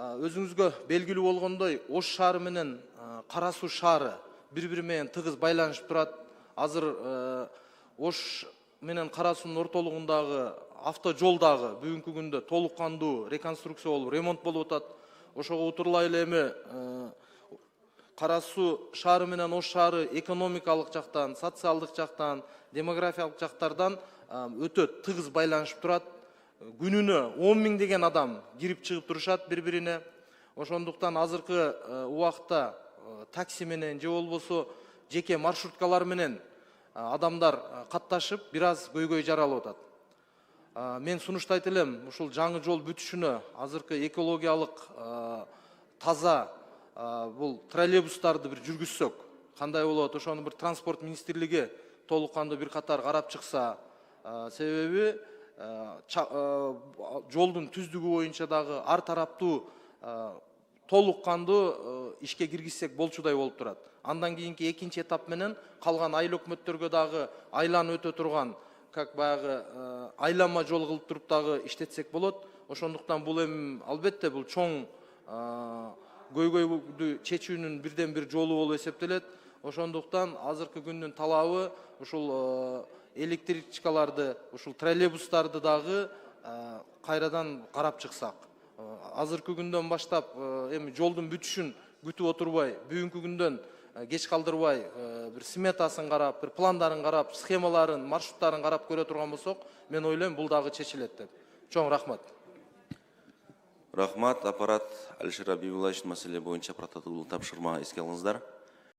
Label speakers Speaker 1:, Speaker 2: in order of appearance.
Speaker 1: өзүңүзгө белгилүү болгондой, Ош шаары менен Кара Суу шаары бири-бири менен тыгыз байланышып турат. Азыр Ош менен Кара Суунун ортолугундагы автожол дагы бүгүнкү күндө толук кандуу реконструкция болуп, ремонт болуп атат. Ошого утурлай эле эми Кара Суу шаары менен Ош шаары экономикалык жактан, социалдык жактан, демографиялык жактардан өтө тыгыз байланышып турат. Күнүнө 10 000 деген адам кирип чыгып турушат бири-бирине. Ошондуктан азыркы убакытта такси менен же болбосо жеке маршруткалар менен адамдар катташып, бир аз көйгөй жаралып атат. Мен сунуштайт элем, ушул жаңы жол бүтүшүнө азыркы экологиялык таза бул троллейбустарды бир жүргүзсөк, кандай болот? Ошону бир транспорт министрлиги толук кандуу бир катар карап чыкса, себеби жолдун түздүгү боюнча дагы ар тараптуу толук кандуу ишке киргизсек болчудай болуп турат. Андан кийинки экинчи этап менен калган айыл өкмөттөргө дагы айланып өтө турган, как баягы айлама жол кылып туруп дагы иштетсек болот. Ошондуктан бул эми албетте бул чоң көйгөйдү чечүүнүн бирден бир жолу болуп эсептелет. Ошондуктан азыркы күндүн талабы ушул электричкаларды, ушул троллейбустарды дагы кайрадан карап чыксак. Азыркы күндөн баштап эми жолдун бүтүшүн күтүп отурбай, бүгүнкү күндөн кеч калдырбай бир сметасын карап, бир пландарын карап, схемаларын, маршруттарын карап көрө турган болсок, мен ойлойм бул дагы чечилет деп. Чоң рахмат.
Speaker 2: Рахмат, аппарат Алишер Абибуллович маселе боюнча протокол тапшырма эске алыңыздар.